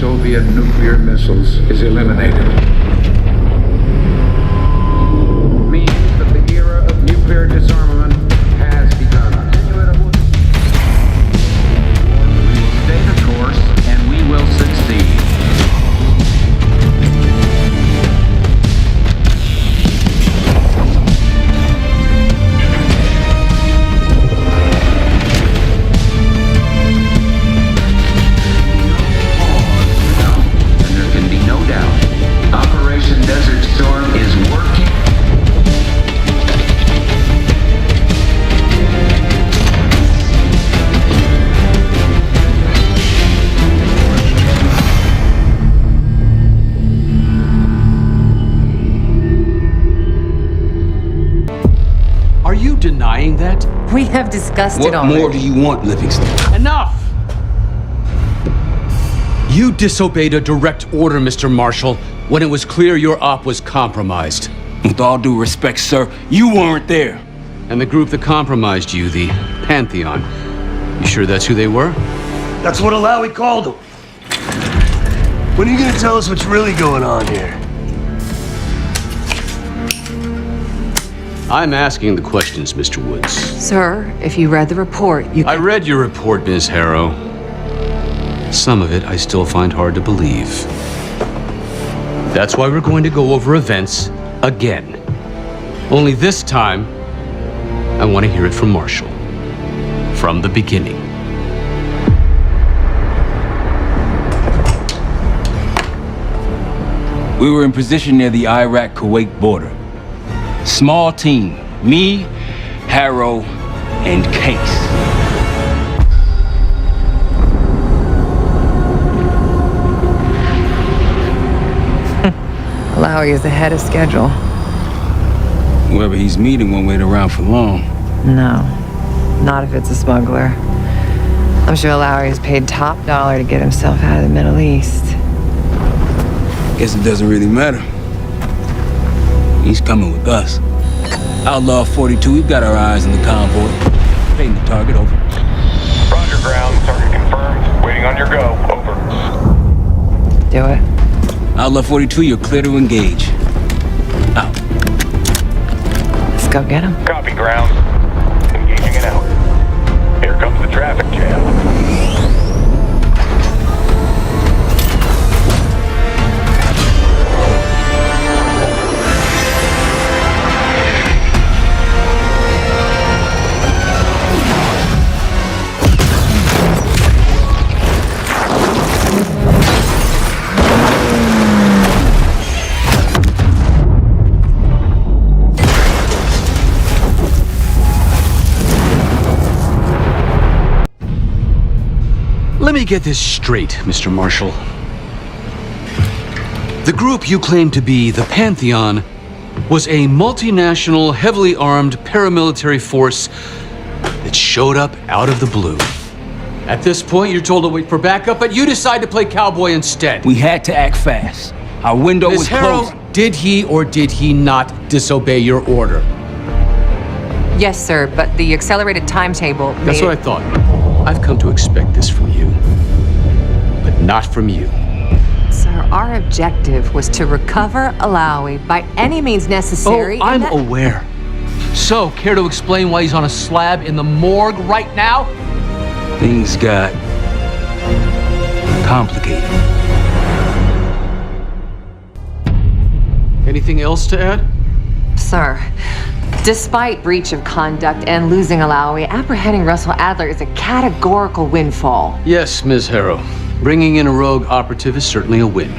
Soviet nuclear missiles is eliminated. Means that the era of nuclear disarmament has begun. We will stay the course and we will succeed. Denying that? We have discussed it already. What more do you want, Livingston? Enough! You disobeyed a direct order, Mr. Marshall, when it was clear your op was compromised. With all due respect, sir, you weren't there. And the group that compromised you, the Pantheon, you sure that's who they were? That's what Alawi called them. When are you gonna tell us what's really going on here? I'm asking the questions, Mr. Woods. Sir, if you read the report, you I read your report, Ms. Harrow. Some of it I still find hard to believe. That's why we're going to go over events again. Only this time, I want to hear it from Marshall. From the beginning. We were in position near the Iraq-Kuwait border. Small team, me, Harrow, and Case. Alawi is ahead of schedule. Whoever he's meeting won't wait around for long. No, not if it's a smuggler. I'm sure Alawi is paid top dollar to get himself out of the Middle East. Guess it doesn't really matter. He's coming with us. Outlaw 42, we've got our eyes on the convoy. Paying the target, over. Roger, ground. Target confirmed. Waiting on your go. Over. Do it. Outlaw 42, you're clear to engage. Out. Let's go get him. Copy, ground. Engaging and out. Here comes the traffic jam. Let me get this straight, Mr. Marshall. The group you claim to be the Pantheon was a multinational, heavily armed paramilitary force that showed up out of the blue. At this point, you're told to wait for backup, but you decide to play cowboy instead. We had to act fast. Our window was Ms. Harrow, closing. did he or did he not disobey your order? Yes, sir, but the accelerated timetable That's what I thought. I've come to expect this from you, but not from you. Sir, our objective was to recover Alawi by any means necessary. Oh, I'm aware. So, care to explain why he's on a slab in the morgue right now? Things got complicated. Anything else to add? Sir, despite breach of conduct and losing Alawi, apprehending Russell Adler is a categorical windfall. Yes, Ms. Harrow. Bringing in a rogue operative is certainly a win.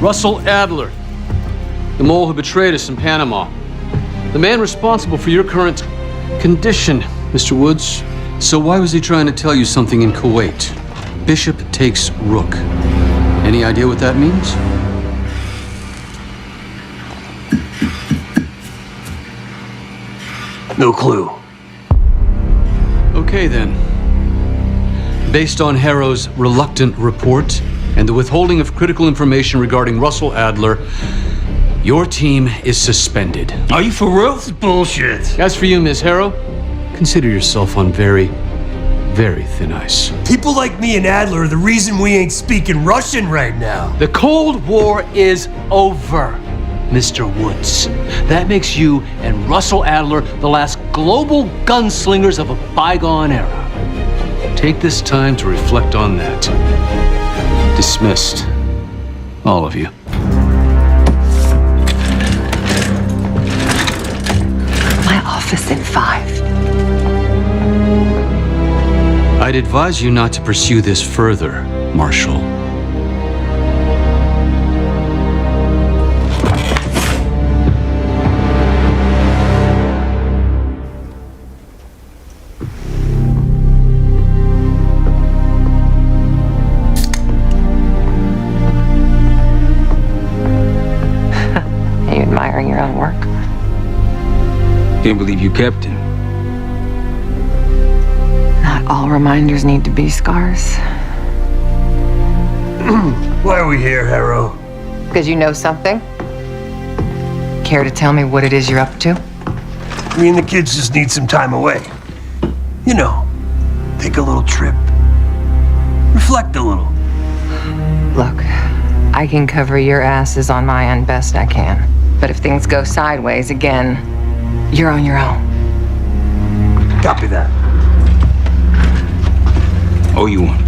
Russell Adler, the mole who betrayed us in Panama. The man responsible for your current condition, Mr. Woods. So why was he trying to tell you something in Kuwait? Bishop takes Rook. Any idea what that means? No clue. Okay then. Based on Harrow's reluctant report and the withholding of critical information regarding Russell Adler, your team is suspended. Are you for real? It's bullshit. As for you, Ms. Harrow, consider yourself on very, very thin ice. People like me and Adler are the reason we ain't speaking Russian right now. The Cold War is over, Mr. Woods. That makes you and Russell Adler the last global gunslingers of a bygone era. Take this time to reflect on that. Dismissed. All of you. My office in 5. I'd advise you not to pursue this further, Marshal. Are you admiring your own work? Can't believe you kept him. Not all reminders need to be scars. Why are we here, Harrow? Because you know something? Care to tell me what it is you're up to? Me and the kids just need some time away. You know, take a little trip. Reflect a little. Look, I can cover your asses on my end best I can. But if things go sideways again, you're on your own. Copy that. Oh, you one.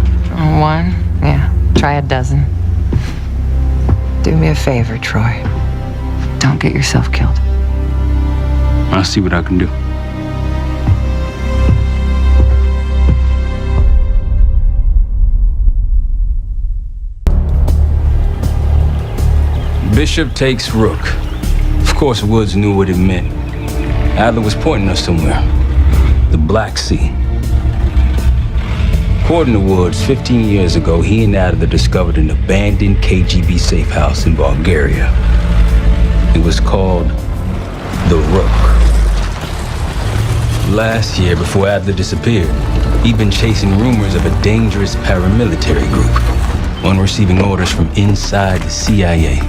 One? Yeah. Try a dozen. Do me a favor, Troy. Don't get yourself killed. I'll see what I can do. Bishop takes Rook. Of course, Woods knew what it meant. Adler was pointing us somewhere. The Black Sea. According to Woods, 15 years ago, he and Adler discovered an abandoned KGB safe house in Bulgaria. It was called the Rook. Last year, before Adler disappeared, he'd been chasing rumors of a dangerous paramilitary group, one receiving orders from inside the CIA.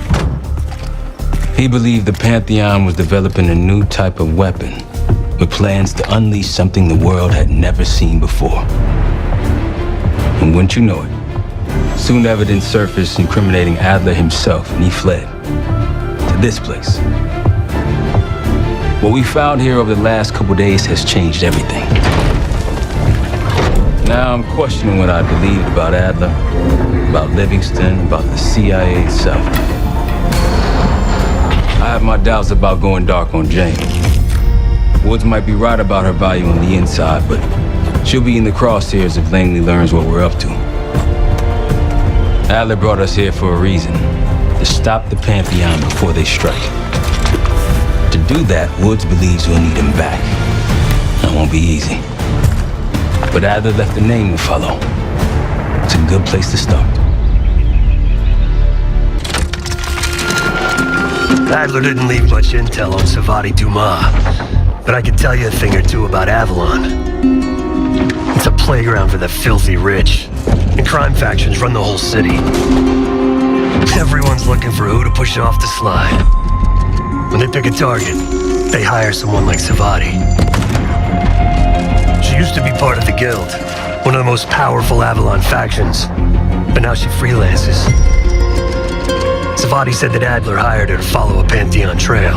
He believed the Pantheon was developing a new type of weapon, with plans to unleash something the world had never seen before. And wouldn't you know it, soon evidence surfaced incriminating Adler himself, and he fled to this place. What we found here over the last couple days has changed everything. Now I'm questioning what I believed about Adler, about Livingston, about the CIA itself. I have my doubts about going dark on Jane. Woods might be right about her value on the inside, but she'll be in the crosshairs if Langley learns what we're up to. Adler brought us here for a reason, to stop the Pantheon before they strike. To do that, Woods believes we'll need him back. That won't be easy. But Adler left a name to follow. It's a good place to start. Adler didn't leave much intel on Savati Dumas, but I can tell you a thing or two about Avalon. It's a playground for the filthy rich, and crime factions run the whole city. Everyone's looking for who to push off the slide. When they pick a target, they hire someone like Savati. She used to be part of the Guild, one of the most powerful Avalon factions, but now she freelances. Savati said that Adler hired her to follow a Pantheon trail.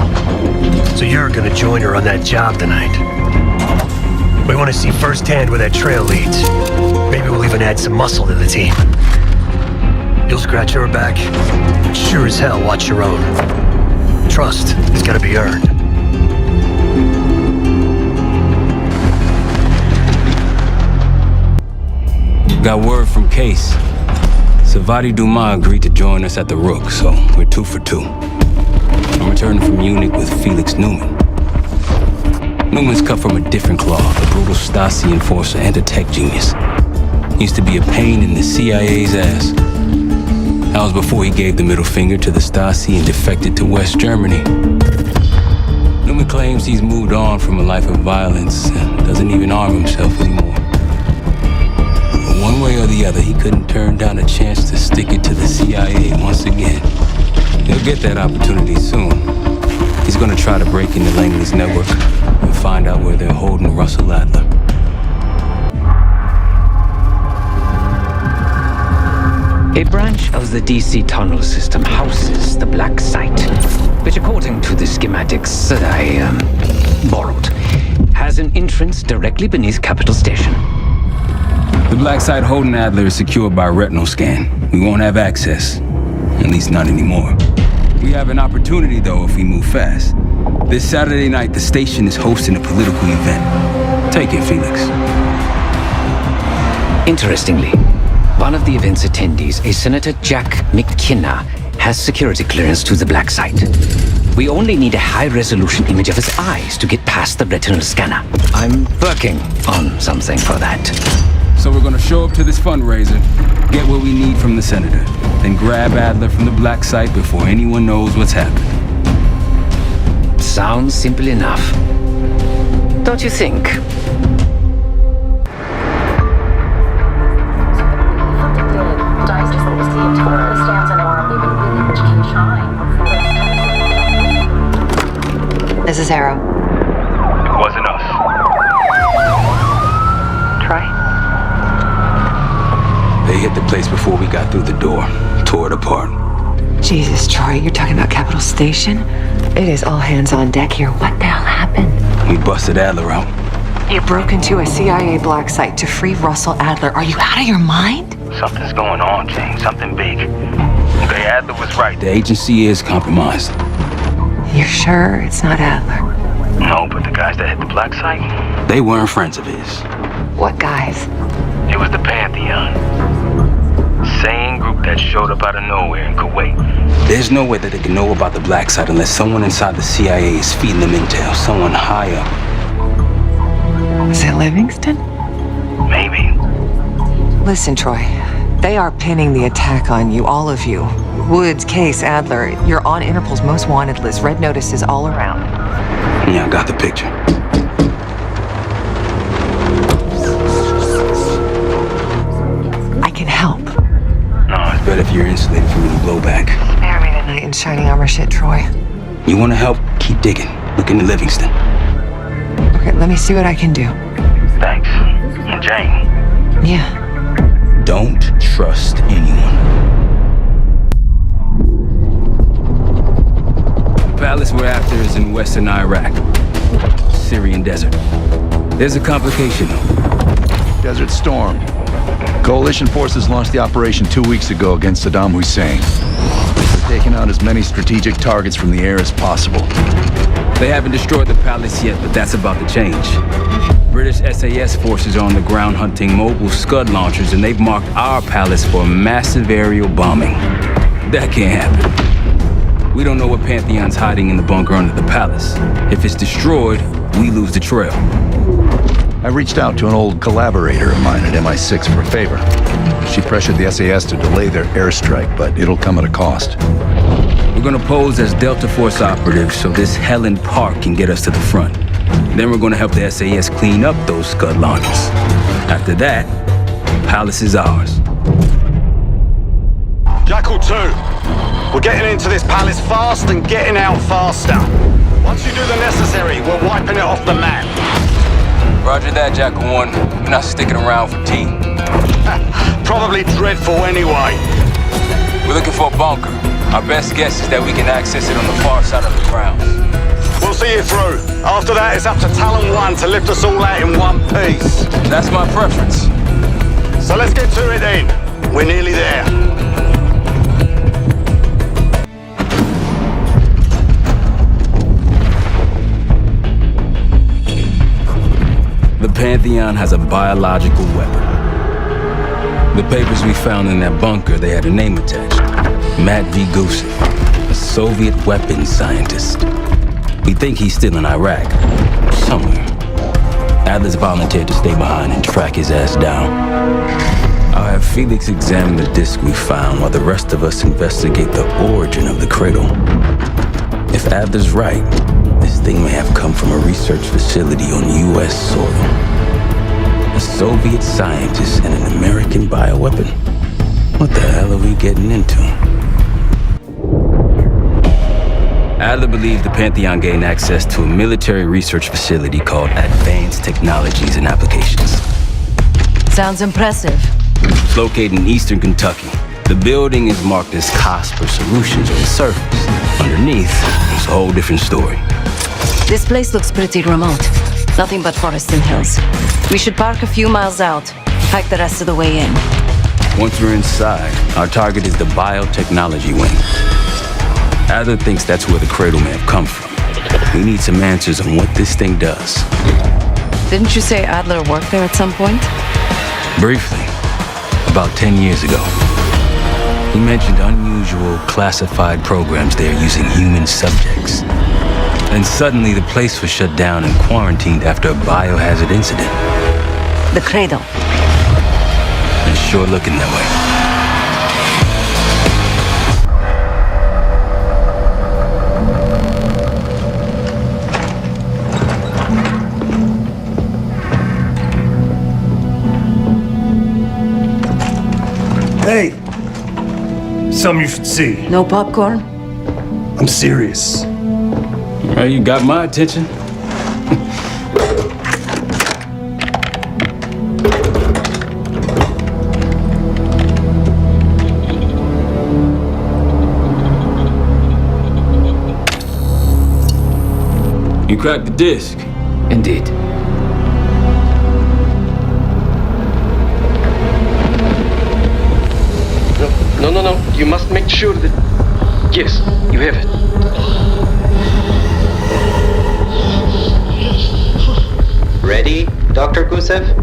So you're gonna join her on that job tonight. We want to see firsthand where that trail leads. Maybe we'll even add some muscle to the team. You'll scratch her back, but sure as hell watch your own. Trust has gotta be earned. Got word from Case. Savati Dumas agreed to join us at the Rook, so we're 2 for 2. I'm returning from Munich with Felix Newman. Newman's cut from a different cloth, a brutal Stasi enforcer and a tech genius. He used to be a pain in the CIA's ass. That was before he gave the middle finger to the Stasi and defected to West Germany. Newman claims he's moved on from a life of violence and doesn't even arm himself anymore. One way or the other, he couldn't turn down a chance to stick it to the CIA once again. He'll get that opportunity soon. He's gonna try to break into Langley's network and find out where they're holding Russell Adler. A branch of the DC tunnel system houses the black site, which according to the schematics that I borrowed, has an entrance directly beneath Capital Station. The black site holding Adler is secured by retinal scan. We won't have access. At least not anymore. We have an opportunity, though, if we move fast. This Saturday night, the station is hosting a political event. Take it, Felix. Interestingly, one of the event's attendees, a Senator Jack McKenna, has security clearance to the black site. We only need a high-resolution image of his eyes to get past the retinal scanner. I'm working on something for that. So we're gonna show up to this fundraiser, get what we need from the senator, then grab Adler from the black site before anyone knows what's happened. Sounds simple enough. Don't you think? This is Arrow. It wasn't us. Troy? They hit the place before we got through the door, tore it apart. Jesus, Troy, you're talking about Capital Station? It is all hands on deck here. What the hell happened? We busted Adler out. You broke into a CIA black site to free Russell Adler. Are you out of your mind? Something's going on, Jane. Something big. Okay, Adler was right. The agency is compromised. You're sure it's not Adler? No, but the guys that hit the black site, They weren't friends of his. What guys? it was the Pantheon. Same group that showed up out of nowhere in Kuwait. There's no way that they can know about the black site unless someone inside the CIA is feeding them intel, someone high up. Was it Livingston? Maybe. Listen, Troy. They are pinning the attack on you, all of you. Woods, Case, Adler. You're on Interpol's most wanted list. Red notices all around. Yeah, I got the picture. I can help. No, it's better if you're insulated from any blowback. Spare me tonight in shining armor shit, Troy. You want to help? Keep digging. Look into Livingston. Okay, let me see what I can do. Thanks. And Jane. Yeah. Don't trust anyone. The palace we're after is in western Iraq, Syrian desert. There's a complication, though. Desert Storm. Coalition forces launched the operation 2 weeks ago against Saddam Hussein. They're taking out as many strategic targets from the air as possible. They haven't destroyed the palace yet, but that's about to change. British SAS forces are on the ground hunting mobile Scud launchers, and they've marked our palace for a massive aerial bombing. That can't happen. We don't know what Pantheon's hiding in the bunker under the palace. If it's destroyed, we lose the trail. I reached out to an old collaborator of mine at MI6 for a favor. She pressured the SAS to delay their airstrike, but it'll come at a cost. We're gonna pose as Delta Force operatives so this Helen Park can get us to the front. Then we're gonna help the SAS clean up those Scud launchers. After that, palace is ours. Jackal 2, we're getting into this palace fast and getting out faster. Once you do the necessary, we're wiping it off the map. Roger that, Jackal 1. We're not sticking around for tea. Probably dreadful anyway. We're looking for a bunker. Our best guess is that we can access it on the far side of the grounds. We'll see you through. After that, it's up to Talon 1 to lift us all out in one piece. That's my preference. So let's get to it then. We're nearly there. The Pantheon has a biological weapon. The papers we found in that bunker, they had a name attached. Matt V. Gusev, a Soviet weapons scientist. We think he's still in Iraq, somewhere. Adler's volunteered to stay behind and track his ass down. I'll have Felix examine the disc we found while the rest of us investigate the origin of the cradle. If Adler's right, this thing may have come from a research facility on U.S. soil. A Soviet scientist and an American bioweapon. What the hell are we getting into? Adler believed the Pantheon gained access to a military research facility called Advanced Technologies and Applications. Sounds impressive. It's located in eastern Kentucky. The building is marked as Cosper Solutions on the surface. Underneath, it's a whole different story. This place looks pretty remote. Nothing but forests and hills. We should park a few miles out, hike the rest of the way in. Once we're inside, our target is the biotechnology wing. Adler thinks that's where the cradle may have come from. We need some answers on what this thing does. Didn't you say Adler worked there at some point? Briefly, about 10 years ago. He mentioned unusual classified programs there using human subjects. And suddenly the place was shut down and quarantined after a biohazard incident. The cradle. It's sure looking that way. Hey! Something you should see. No popcorn? I'm serious. Well, you got my attention. You cracked the disc. Indeed. No. You must make sure that... Yes, you have it. Ready, Dr. Gusev?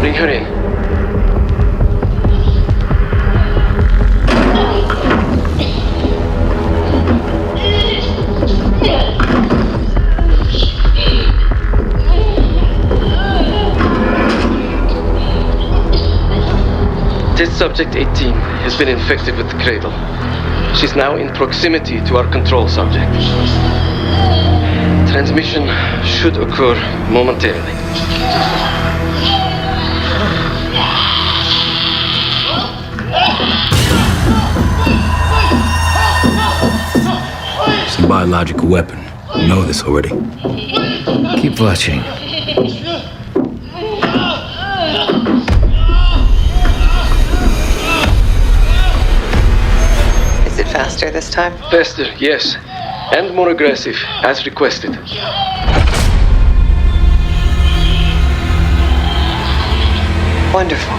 Bring her in. Test subject 18 has been infected with the cradle. She's now in proximity to our control subject. Transmission should occur momentarily. It's a biological weapon. You know this already. Keep watching. Is it faster this time? Faster, yes. And more aggressive, as requested. Wonderful.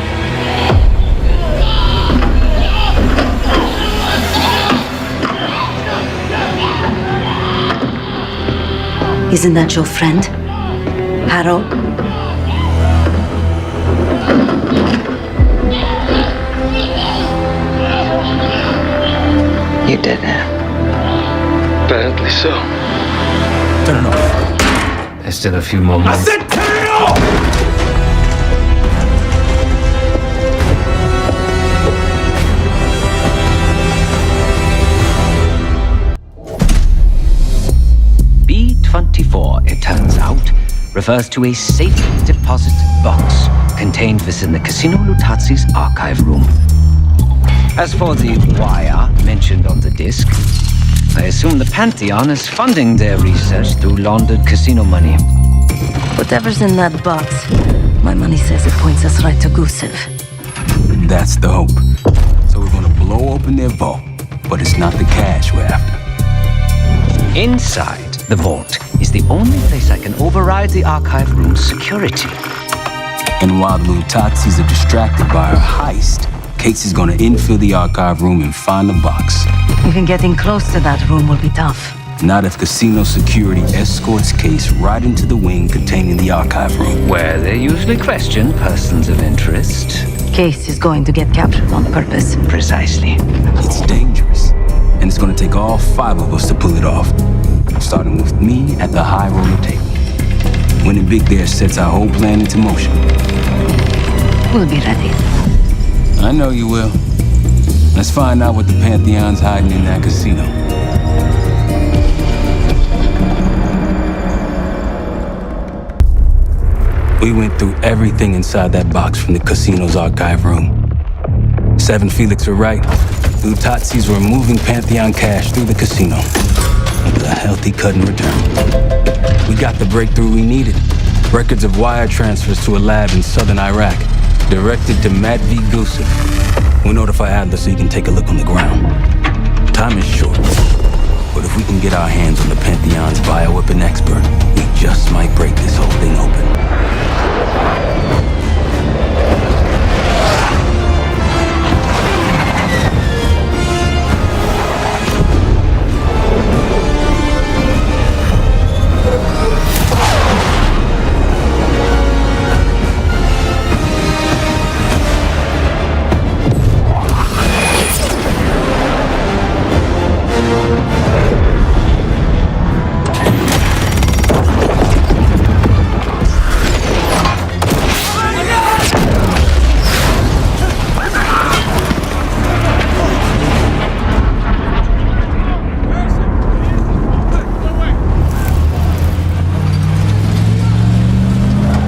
Isn't that your friend? Harrow? You did it. Apparently so. Turn it off. There's still a few more moments. I said turn it off! B-24, it turns out, refers to a safe deposit box contained within the Casino Lutazi's archive room. As for the wire mentioned on the disc, I assume the Pantheon is funding their research through laundered casino money. Whatever's in that box, my money says it points us right to Gusev. That's the hope. So we're gonna blow open their vault, but it's not the cash we're after. Inside the vault is the only place I can override the archive room's security. And while the Lutazis are distracted by our heist, Casey's gonna infill the archive room and find the box. Even getting close to that room will be tough. Not if casino security escorts Case right into the wing containing the archive room. Where they usually question persons of interest. Case is going to get captured on purpose. Precisely. It's dangerous, and it's gonna take all 5 of us to pull it off. Starting with me at the high roller table. Winning big there sets our whole plan into motion. We'll be ready. I know you will. Let's find out what the Pantheon's hiding in that casino. We went through everything inside that box from the casino's archive room. 7 Felix were right. The Lutazis were moving Pantheon cash through the casino with a healthy cut in return. We got the breakthrough we needed. Records of wire transfers to a lab in southern Iraq. Directed to Matt V. Gusev. We'll notify Adler so he can take a look on the ground. Time is short, but if we can get our hands on the Pantheon's bioweapon expert, we just might break this whole thing open.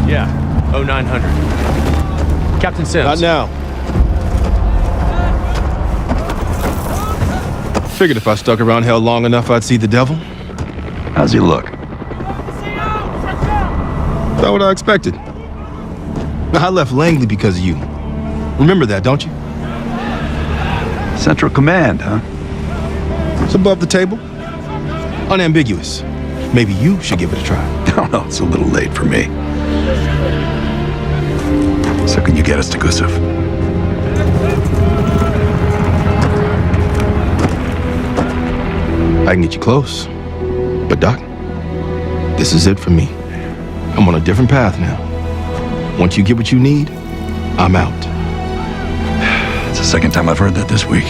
Yeah, 0900. Captain Sims. Not now. Figured if I stuck around hell long enough, I'd see the devil. How's he look? About what I expected. Now, I left Langley because of you. Remember that, don't you? Central Command, huh? It's above the table. Unambiguous. Maybe you should give it a try. No, no, it's a little late for me. So can you get us to Gusev? I can get you close. But Doc, this is it for me. I'm on a different path now. Once you get what you need, I'm out. It's the second time I've heard that this week.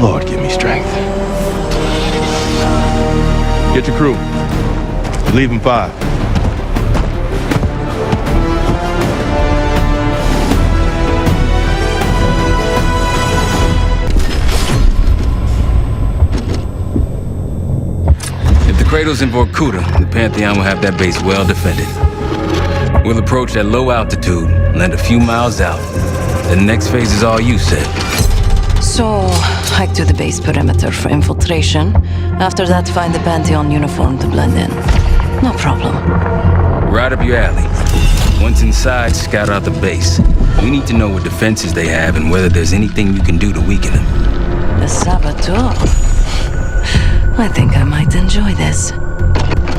Lord, give me strength. Get your crew. Leave in 5. If the cradle's in Vorkuta, the Pantheon will have that base well defended. We'll approach at low altitude, land a few miles out. The next phase is all you said. So, hike to the base perimeter for infiltration. After that, find the Pantheon uniform to blend in. No problem. Right up your alley. Once inside, scout out the base. We need to know what defenses they have and whether there's anything you can do to weaken them. The saboteur. I think I might enjoy this.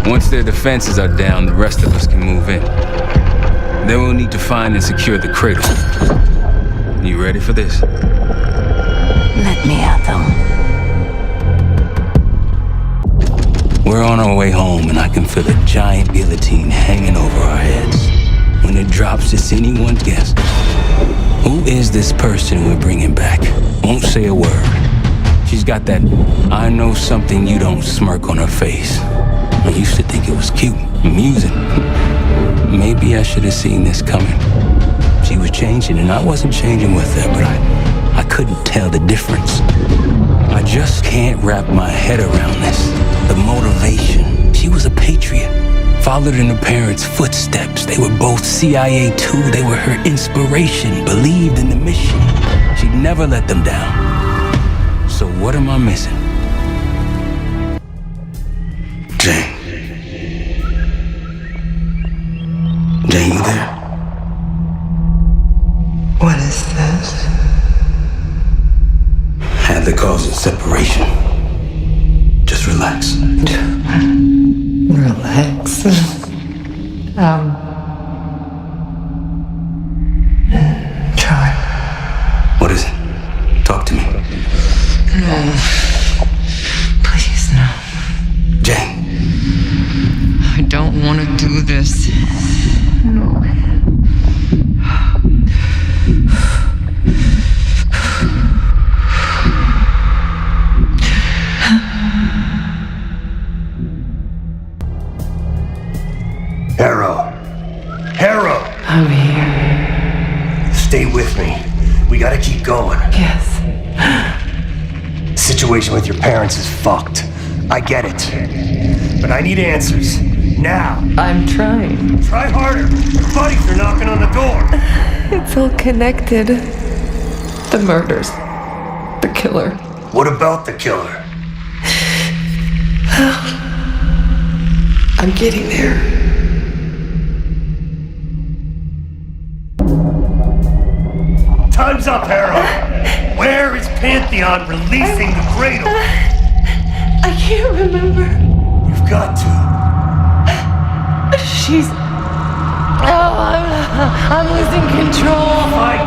Once their defenses are down, the rest of us can move in. Then we'll need to find and secure the cradle. You ready for this? Let me at them. We're on our way home, and I can feel a giant guillotine hanging over our heads. When it drops, it's anyone's guess. Who is this person we're bringing back? Won't say a word. She's got that I know something you don't smirk on her face. I used to think it was cute, amusing. Maybe I should have seen this coming. She was changing, and I wasn't changing with her, but I couldn't tell the difference. I just can't wrap my head around this. The motivation. She was a patriot. Followed in her parents' footsteps. They were both CIA too. They were her inspiration. Believed in the mission. She'd never let them down. So what am I missing? Jane. Jane, you there? What is this? Had the cause of separation. Just relax. Relax. Try. What is it? Talk to me. No. Please, no. Jane. I don't want to do this. No. Harrow! I'm here. Stay with me. We gotta keep going. Yes. The situation with your parents is fucked. I get it. But I need answers. Now. I'm trying. Try harder. Your buddies are knocking on the door. It's all connected. The murders. The killer. What about the killer? I'm getting there. Time's up, Harrow. Where is Pantheon releasing the cradle? I can't remember. You've got to. She's... Oh, I'm losing control. Fight!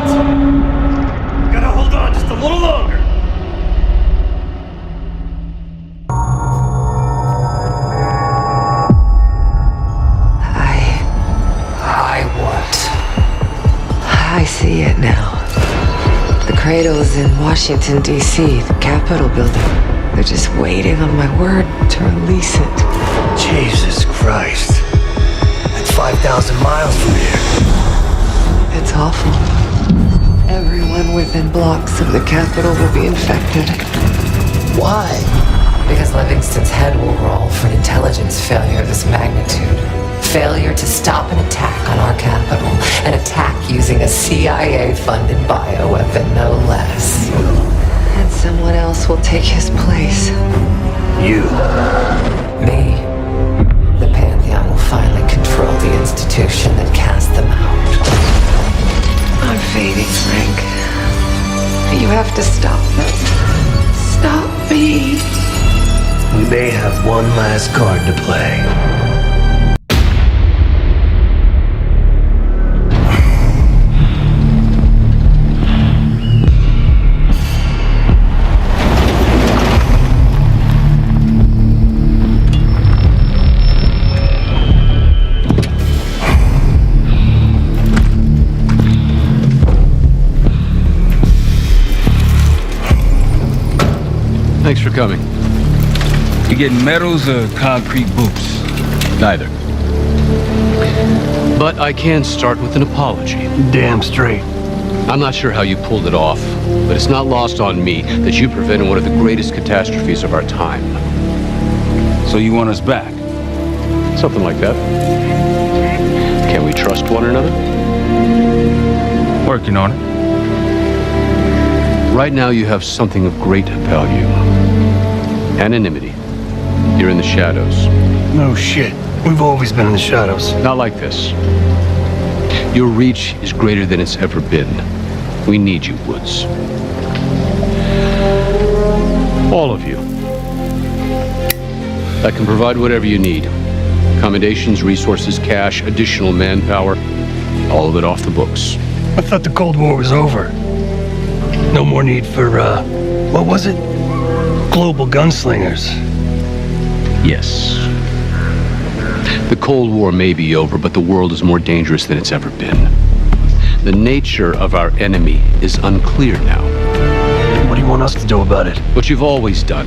Gotta hold on just a little longer. I see it now. The cradle is in Washington, D.C., the Capitol building. They're just waiting on my word to release it. Jesus Christ. That's 5,000 miles from here. It's awful. Everyone within blocks of the Capitol will be infected. Why? Because Livingston's head will roll for an intelligence failure of this magnitude. Failure to stop an attack on our capital. An attack using a CIA-funded bioweapon, no less. And someone else will take his place. You. Me. The Pantheon will finally control the institution that cast them out. I'm fading, Frank. You have to stop them. Stop me. We may have one last card to play. Thanks for coming. You getting medals or concrete boots? Neither. But I can start with an apology. Damn straight. I'm not sure how you pulled it off, but it's not lost on me that you prevented one of the greatest catastrophes of our time. So you want us back? Something like that. Can we trust one another? Working on it. Right now you have something of great value. Anonymity. You're in the shadows. No shit. We've always been in the shadows. Not like this. Your reach is greater than it's ever been. We need you, Woods. All of you. I can provide whatever you need. Accommodations, resources, cash, additional manpower. All of it off the books. I thought the Cold War was over. No more need for, what was it? Global gunslingers. Yes. The Cold War may be over, but the world is more dangerous than it's ever been. The nature of our enemy is unclear now. What do you want us to do about it? What you've always done.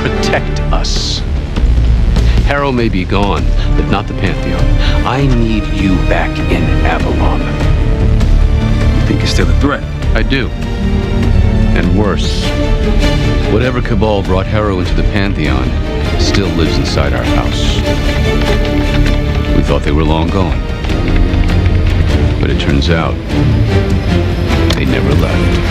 Protect us. Harrow may be gone, but not the Pantheon. I need you back in Avalon. You think it's still a threat? I do. And worse. Whatever cabal brought Harrow into the Pantheon still lives inside our house. We thought they were long gone. But it turns out they never left.